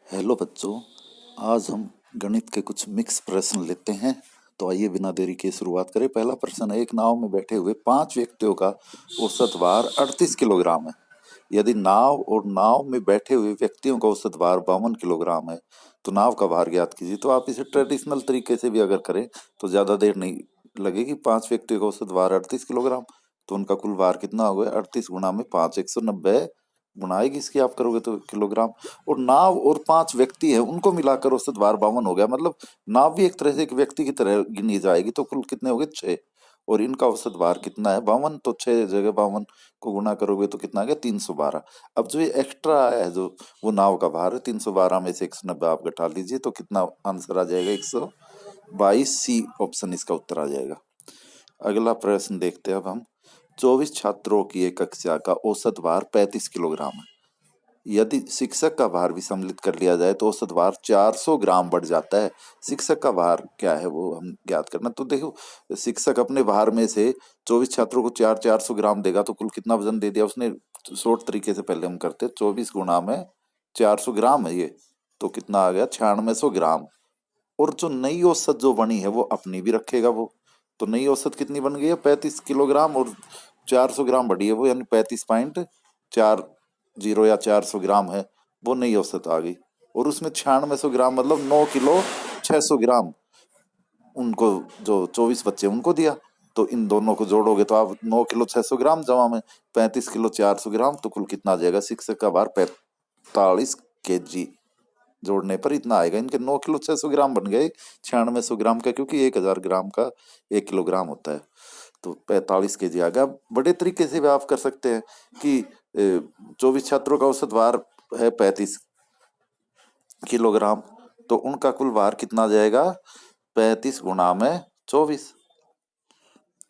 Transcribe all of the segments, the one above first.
Hello बच्चों। आज हम गणित के कुछ मिक्स प्रश्न लेते हैं। तो आइए बिना देरी के शुरुआत करें। पहला प्रश्न है, एक नाव में बैठे हुए 5 व्यक्तियों का औसत भार 38 किलोग्राम है। यदि नाव और नाव में बैठे हुए व्यक्तियों का औसत भार 52 किलोग्राम है तो नाव का भार ज्ञात कीजिए। तो आप इसे ट्रेडिशनल तरीके से भी अगर करें तो ज्यादा देर नहीं लगेगी। 5 व्यक्तियों का औसत भार 38 किलोग्राम, तो उनका कुल भार कितना हो गया? 38 गुणा में 5, 190 गुणाएगी इसकी आप करोगे तो किलोग्राम। और नाव और 5 व्यक्ति हैं, उनको मिलाकर औसत भार 52 हो गया। मतलब नाव भी एक तरह से एक व्यक्ति की तरह गिनी जाएगी। तो कुल कितने हो गए? 6। और इनका औसत भार कितना है? 52। तो 6 जगह 52 को गुणा करोगे तो कितना आ गया? 312। अब जो ये एक्स्ट्रा है, जो वो नाव का भार है, 312 में से 190 आप घटा लीजिए तो कितना आंसर आ जाएगा? 122। सी ऑप्शन इसका उत्तर आ जाएगा। अगला प्रश्न देखते हैं अब हम। 24 छात्रों की एक कक्षा का औसत भार 35 किलोग्राम है। यदि शिक्षक का भार भी सम्मिलित कर लिया जाए तो औसत भार 400 ग्राम बढ़ जाता है। शिक्षक का भार क्या है वो हम ज्ञात करना। तो देखो, शिक्षक अपने भार में से 24 छात्रों को 400 ग्राम देगा तो कुल कितना वजन दे दिया उसने? शॉर्ट तरीके से पहले हम करते, 24 गुणा में 400 ग्राम है ये, तो कितना आ गया? 9600 ग्राम। और जो नई औसत जो बनी है वो अपनी भी रखेगा वो। तो नई औसत कितनी बन गई है? 35 किलोग्राम, और 400 ग्राम बढ़ी है वो, यानी 35.40 या 400 ग्राम है, वो नई औसत आ गई। और उसमें 9600 ग्राम मतलब 9 किलो 600 ग्राम उनको, जो 24 बच्चे उनको दिया। तो इन दोनों को जोड़ोगे तो आप 9 किलो 600 ग्राम जमा में 35 किलो 400 ग्राम, तो कुल कितना आ जाएगा? शिक्षक का भार 45 kg। जोड़ने पर इतना आएगा। इनके 9 किलो 600 ग्राम बन गए 9600 ग्राम का, क्योंकि 1000 ग्राम का 1 किलोग्राम होता है। तो 45 kg आ गया। बड़े तरीके से भी आप कर सकते हैं कि 24 छात्रों का औसत भार है 35 किलोग्राम, तो उनका कुल भार कितना आ जाएगा? 35 गुणा में 24,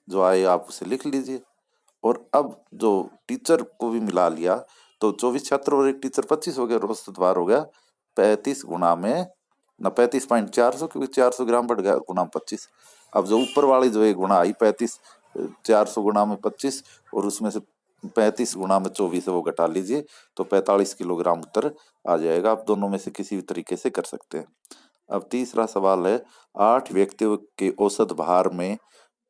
जो आए आप उसे लिख लीजिए। और अब जो टीचर को भी मिला लिया तो 24 छात्र और एक टीचर 25 हो गया, और औसत भार हो गया 35 गुणा में ना 35.400, क्योंकि 400 ग्राम बढ़ गया, गुणा 25। अब जो ऊपर वाली जो है गुणा आई 35, 400 गुणा में 25, और उसमें से 35 गुणा में 24 है वो घटा लीजिए तो 45 किलोग्राम उत्तर आ जाएगा। आप दोनों में से किसी भी तरीके से कर सकते हैं। अब तीसरा सवाल है, 8 व्यक्तियों के औसत भार में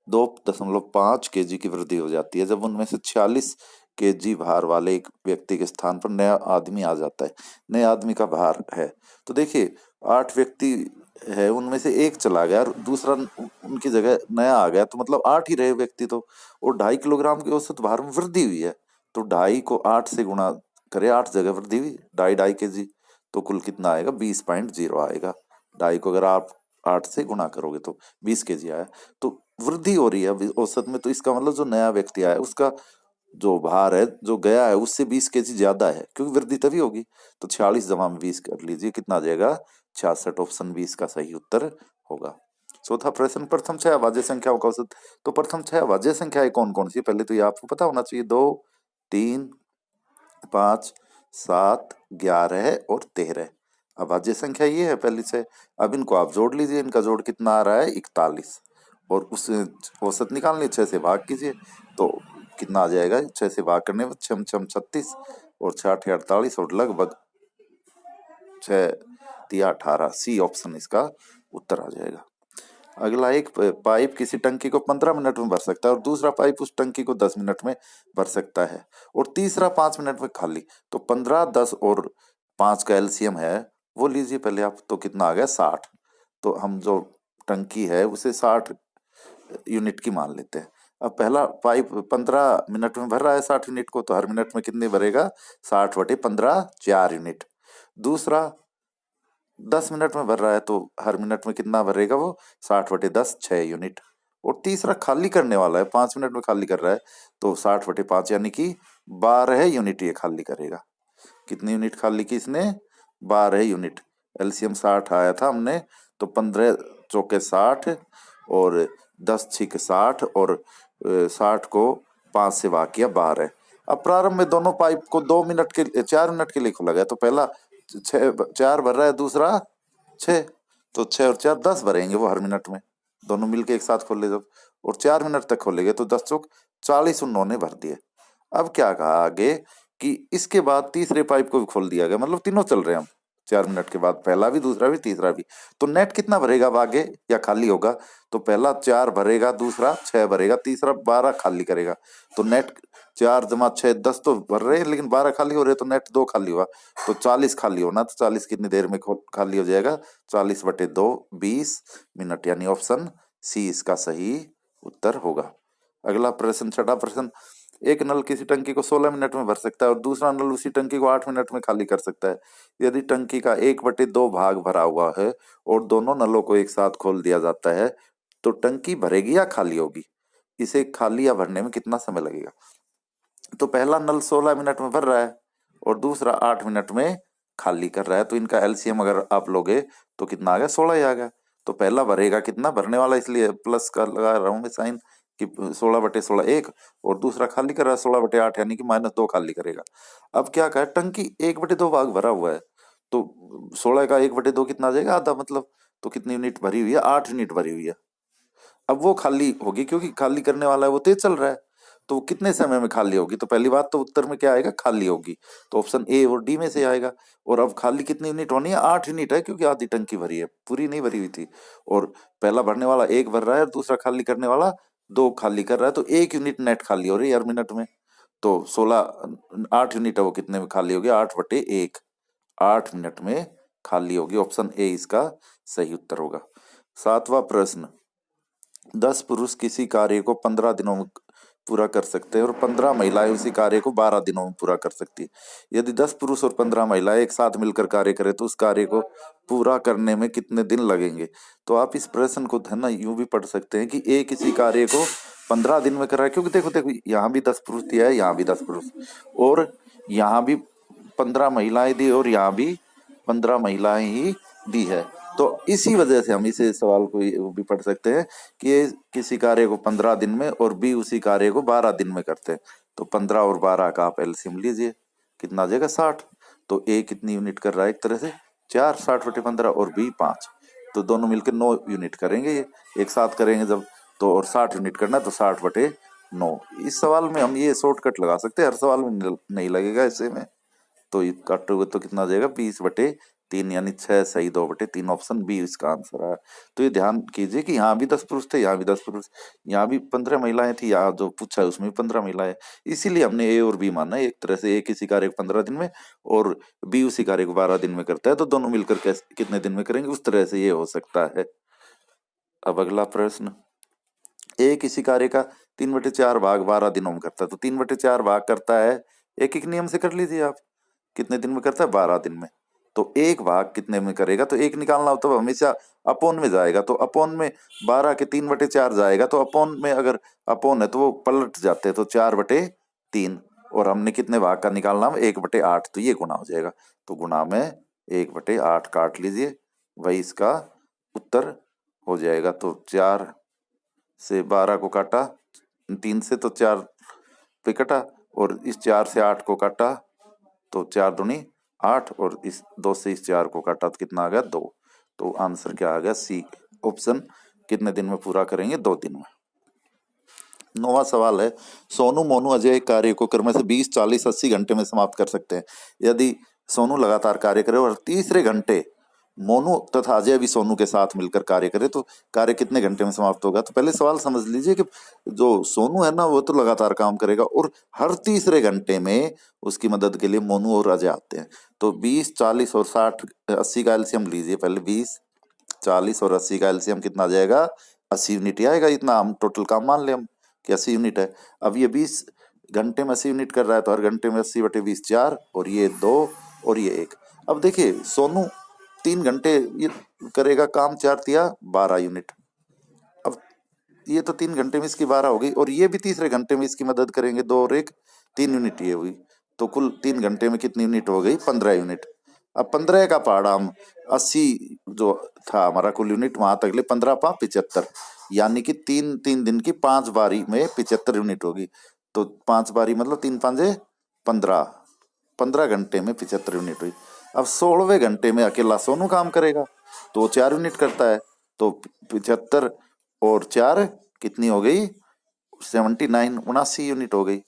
2.5 kg की वृद्धि हो जाती है जब उनमें से 46 kg भार वाले एक व्यक्ति के स्थान पर नया आदमी आ जाता है। नए आदमी का भार है, तो देखिए 8 व्यक्ति है, उनमें से एक चला गया और दूसरा उनकी जगह नया आ गया, तो मतलब 8 ही रहे व्यक्ति तो। और 2.5 किलोग्राम के औसत भार में वृद्धि हुई है, तो 2.5 को 8 से गुणा करे, 8 जगह वृद्धि हुई, 2.5 तो कुल कितना आएगा? 20.0 आएगा। 2.5 को अगर आप 8 से गुणा करोगे तो 20 kg आया। तो वृद्धि हो रही है अभी औसत में, तो इसका मतलब जो नया व्यक्ति आया उसका जो भार है जो गया है उससे 20 kg ज्यादा है, क्योंकि वृद्धि तभी होगी। तो 46 जमा में 20 कर लीजिए, कितना आ जाएगा? 66। ऑप्शन 20 का सही उत्तर होगा। चौथा प्रश्न, प्रथम 6 अभाज्य संख्याओं का औसत। तो प्रथम 6 अभाज्य संख्याएं कौन कौन सी? पहले तो ये आपको पता होना चाहिए। 2, 3, 5, 7, 11 और 13 अभाज्य संख्या ये है पहली से। अब इनको आप जोड़ लीजिए, इनका जोड़ कितना आ रहा है? 41। और उस औसत निकालनी, 6 से भाग कीजिए तो कितना आ जाएगा? 6 से भाग करने में 6 6 36 और 6 48 और लगभग 6 तिया 18। सी ऑप्शन इसका उत्तर आ जाएगा। अगला, एक पाइप किसी टंकी को 15 मिनट में भर सकता है और दूसरा पाइप उस टंकी को 10 मिनट में भर सकता है, और तीसरा 5 मिनट में खाली। तो 15, 10 और 5 का एलसीएम है वो लीजिए पहले आप, तो कितना आ गया? 60। तो हम जो टंकी है उसे 60 यूनिट की मान लेते हैं। अब पहला पाइप 15 मिनट में भर रहा है 60 यूनिट को, तो हर मिनट में कितने भरेगा? 60/15, 4 यूनिट। दूसरा 10 मिनट में भर रहा है तो हर मिनट में कितना भरेगा वो? 60/10, 6 यूनिट। और तीसरा खाली करने वाला है, 5 मिनट में खाली कर रहा है, तो 60/5 यानी कि 12 यूनिट ये खाली करेगा। कितनी यूनिट खाली की इसने? 12 यूनिट। एलसीएम 60 आया था हमने, तो 15 चौके 60 और 10 छिक 60 और 60 को 5 से भाग किया 12। अब प्रारंभ में दोनों पाइप को 2 मिनट के 4 मिनट के लिए खोला गया, तो पहला 4 भर रहा है, दूसरा 6, तो 6 और 4 10 भरेंगे वो हर मिनट में, दोनों मिलके एक साथ खोले जब, और 4 मिनट तक खोलेंगे तो 10 चौक 40 उन्होंने भर दिए। अब क्या कहा आगे कि इसके बाद तीसरे पाइप को भी खोल दिया गया, मतलब तीनों चल रहे हैं हम, 4 मिनट के बाद पहला भी, दूसरा भी, तीसरा भी। तो नेट कितना भरेगा अब आगे, या खाली होगा? तो पहला 4 भरेगा, दूसरा 6 भरेगा, तीसरा 12 खाली करेगा। तो नेट 4 जमा 6 10 तो भर रहे हैं, लेकिन 12 खाली हो रहे, तो नेट 2 खाली हुआ। तो 40 खाली होना, तो 40 कितनी देर में खाली हो जाएगा? 40/2 20 मिनट, यानी ऑप्शन सी इसका सही उत्तर होगा। अगला प्रश्न, छठा प्रश्न, एक नल किसी टंकी को 16 मिनट में भर सकता है और दूसरा नल उसी टंकी को 8 मिनट में खाली कर सकता है। यदि टंकी का 1/2 भाग भरा हुआ है और दोनों नलों को एक साथ खोल दिया जाता है, तो टंकी भरेगी या खाली होगी? इसे खाली या भरने में कितना समय लगेगा? तो पहला नल 16 मिनट में भर रहा है और दूसरा 8 मिनट में खाली कर रहा है, तो इनका एलसीएम अगर आप लोगे तो कितना आ गया? 16 ही आ गया। तो पहला भरेगा कितना, भरने वाला, इसलिए प्लस का लगा रहा हूं मैं साइन कि 16/16 1, और दूसरा खाली कर रहा है 16/8, यानी कि -2 खाली करेगा। अब क्या कहा, टंकी 1/2 भाग भरा हुआ है, तो 16 का 1/2 कितना आ जाएगा? आधा, मतलब। तो कितनी यूनिट भरी हुई है? 8 यूनिट भरी हुई है। अब वो खाली होगी, क्योंकि खाली करने वाला है वो तेज चल रहा है, तो वो कितने समय में खाली होगी? तो पहली बात तो उत्तर में क्या आएगा? खाली होगी। तो ऑप्शन ए और डी में से आएगा। और अब खाली कितनी यूनिट होनी है? 8 यूनिट है, क्योंकि आधी टंकी भरी है, पूरी नहीं भरी हुई थी। और पहला भरने वाला 1 भर रहा है और दूसरा खाली करने वाला 2 खाली कर रहा है, तो 1 यूनिट नेट खाली हो रही है हर मिनट में। तो 16 8 यूनिट है, वो कितने में खाली होगी? 8/1, 8 मिनट में खाली होगी। ऑप्शन ए इसका सही उत्तर होगा। 7वां प्रश्न, 10 पुरुष किसी कार्य को 15 दिनों में पूरा कर सकते हैं और 15 महिलाएं उसी कार्य को 12 दिनों में पूरा कर सकती है। यदि 10 पुरुष और 15 महिलाएं एक साथ मिलकर कार्य करें, तो उस कार्य को पूरा करने में कितने दिन लगेंगे? तो आप इस प्रश्न को है ना यूं भी पढ़ सकते हैं कि ए किसी कार्य को 15 दिन में कर रहा है, क्योंकि देखो देखो यहाँ भी 10 पुरुष दिया है, यहाँ भी 10 पुरुष, और यहाँ भी 15 महिलाएं दी, और यहाँ भी 15 महिलाएं ही दी है। तो इसी वजह से हम इसे सवाल को भी पढ़ सकते हैं कि ये किसी कार्य को 15 दिन में और बी उसी कार्य को 12 दिन में करते हैं। तो 15 और 12 का आप एलसीएम लीजिए, कितना आ जाएगा? 60। तो ए कितनी यूनिट कर रहा है? एक तरह से 4, 60/15, और बी 5, तो दोनों मिलकर 9 यूनिट करेंगे। ये एक साथ करेंगे जब, तो और 60 यूनिट करना, तो 60/9। इस सवाल में हम ये शॉर्टकट लगा सकते हैं, हर सवाल में नहीं लगेगा ऐसे में। तो ये काटोगे तो कितना आ जाएगा? 20/3, यानी 6 सही 2/3, ऑप्शन बी इसका आंसर है। तो ये ध्यान कीजिए कि यहाँ भी 10 पुरुष थे, यहाँ भी 10 पुरुष, यहाँ भी 15 महिलाएं थी, यहाँ जो पूछा है उसमें भी 15 महिलाएं, इसीलिए हमने ए और बी माना है। एक तरह से ए किसी कार्य को 15 दिन में और बी उसी कार्य को 12 दिन में करता है, तो दोनों मिलकर कैसे कितने दिन में करेंगे, उस तरह से ये हो सकता है। अब अगला प्रश्न, ए किसी कार्य का 3/4 भाग 12 दिनों में करता है, तो 3/4 भाग करता है, एक एक नियम से कर लीजिए आप, कितने दिन में करता है? 12 दिन में। तो एक भाग कितने में करेगा? तो एक निकालना हो तो हमेशा अपोन में जाएगा, तो अपोन में 12 के 3/4 जाएगा, तो अपोन में अगर अपोन है तो वो पलट जाते हैं, तो 4/3, और हमने कितने भाग का निकालना है? 1/8, तो ये गुना हो जाएगा, तो गुना में 1/8 काट लीजिए, वही इसका उत्तर हो जाएगा। तो 4 से 12 को काटा, 3 से तो 4 पे कटा, और इस 4 से 8 को काटा, तो 4 दूनी 8, और इस 2 से इस 4 को काटा, तो कितना आ गया? 2। तो आंसर क्या आ गया? C option. कितने दिन में पूरा करेंगे? 2 दिन में। 9वां सवाल है, सोनू मोनू अजय एक कार्य को क्रम से 20 40 80 घंटे में समाप्त कर सकते हैं। यदि सोनू लगातार कार्य करे और तीसरे घंटे मोनू तथा अजय भी सोनू के साथ मिलकर कार्य करे, तो कार्य कितने घंटे में समाप्त होगा? तो पहले सवाल समझ लीजिए कि जो सोनू है ना, वो तो लगातार काम करेगा, और हर तीसरे घंटे में उसकी मदद के लिए मोनू और अजय आते हैं। तो 20 40 और 60 80 का एलसीएम लीजिए पहले। 20 40 और 80 का एलसीएम कितना आ जाएगा? 80 यूनिट ही आएगा। इतना हम टोटल काम मान लें हम कि 80 यूनिट है। अब ये 20 घंटे में 80 यूनिट कर रहा है, तो हर घंटे में 80/20 4, और ये 2 और ये 1। अब देखिए सोनू 3 घंटे ये करेगा काम, 4 तिया 12 यूनिट। अब ये तो 3 घंटे में इसकी 12 हो गई, और ये भी तीसरे घंटे में इसकी मदद करेंगे, 2 और 1 3 यूनिट ये हुई। तो कुल 3 घंटे में कितनी यूनिट हो गई? 15 यूनिट। अब 15 का पहाड़ा हम 80 जो था हमारा कुल यूनिट, वहां तक ले 15 पा 75, यानी कि 3 दिन की 5 बारी में 75 यूनिट होगी। तो 5 बारी मतलब 3 5 15, 15 घंटे में 75 यूनिट हुई। अब 16वें घंटे में अकेला सोनू काम करेगा, तो वो 4 यूनिट करता है, तो 75 और 4 कितनी हो गई? 79 79 यूनिट हो गई,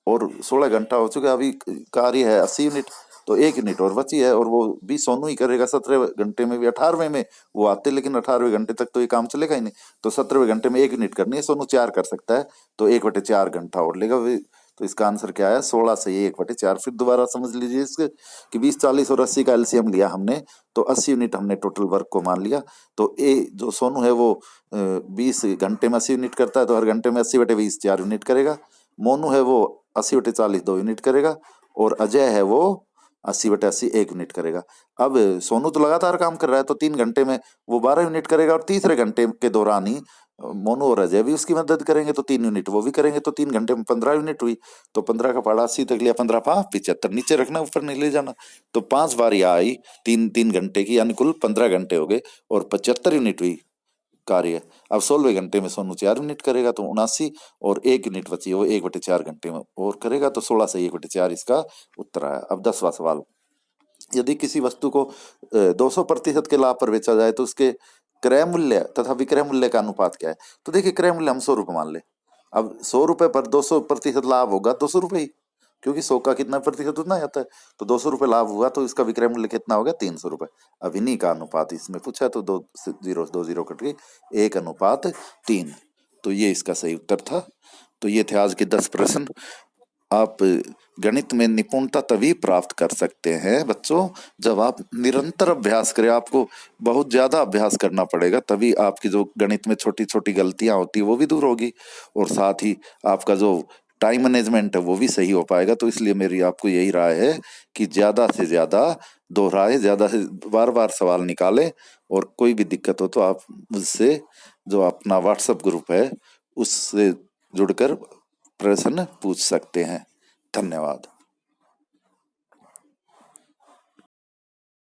और 16 घंटा हो चुका, अभी कार्य है 80 यूनिट। तो 1 यूनिट और बची है, और वो भी सोनू ही करेगा 17वें घंटे में भी। 18वें में वो आते, लेकिन 18वें घंटे तक तो ये काम चलेगा ही नहीं। तो 17वें घंटे में 1 यूनिट करनी है, सोनू 4 कर सकता है, तो 1/4 घंटा और लेगा। तो इसका आंसर क्या है? 16 से 1/4। फिर दोबारा समझ लीजिए इसके कि 20, 40 और 80 का एलसीएम लिया हमने, तो 80 यूनिट हमने टोटल वर्क को मान लिया। तो ए जो सोनू है वो 20 घंटे में 80 यूनिट करता है, तो हर घंटे में 80/20 4 यूनिट करेगा। मोनू है वो 80/40 2 यूनिट करेगा, और अजय है वो 80/80 1 यूनिट करेगा। अब सोनू तो लगातार काम कर रहा है, तो 3 घंटे में वो 12 यूनिट करेगा, और तीसरे घंटे के दौरान ही मोनू और अजय भी उसकी मदद करेंगे, तो 3 यूनिट वो भी करेंगे, तो 3 घंटे में 15 यूनिट हुई। तो 15 का पहाड़ा 80 तक लिया, 15 5 75, नीचे रखना, ऊपर नहीं ले जाना। तो 5 बार आई 3 3 घंटे की, यानी कुल 15 घंटे हो गए, और 75 यूनिट हुई कार्य। अब 16वें घंटे में सोनू 4 यूनिट करेगा, तो 79, और 1 यूनिट बची, वो 1/4 घंटे में और करेगा, तो 16 से 1/4 इसका उत्तर आया। अब 10वां सवाल, यदि किसी वस्तु को 200% के लाभ पर बेचा जाए, तो उसके क्रय मूल्य तथा विक्रय मूल्य का अनुपात क्या है? तो देखिए, क्रय मूल्य हम 100 रुपये मान ले। अब 100 रुपये पर 200% लाभ होगा 200 रुपये ही, क्योंकि 100 का कितना प्रतिशत उतना ही आता है। तो 200 रुपये लाभ हुआ, तो इसका विक्रय मूल्य कितना हो गया? 300 रुपये। अब इन्हीं का अनुपात इसमें पूछा है, तो 2 जीरो कट गई, 1/3। तो ये इसका सही उत्तर था। तो ये थे आज के 10 प्रश्न। आप गणित में निपुणता तभी प्राप्त कर सकते हैं बच्चों, जब आप निरंतर अभ्यास करें। आपको बहुत ज्यादा अभ्यास करना पड़ेगा, तभी आपकी जो गणित में छोटी छोटी गलतियां होती है वो भी दूर होगी, और साथ ही आपका जो टाइम मैनेजमेंट है वो भी सही हो पाएगा। तो इसलिए मेरी आपको यही राय है कि ज्यादा से ज्यादा दोहराए, ज्यादा से बार बार सवाल निकालें, और कोई भी दिक्कत हो तो आप मुझसे, जो अपना व्हाट्सएप ग्रुप है, उससे जुड़कर प्रश्न पूछ सकते हैं। धन्यवाद।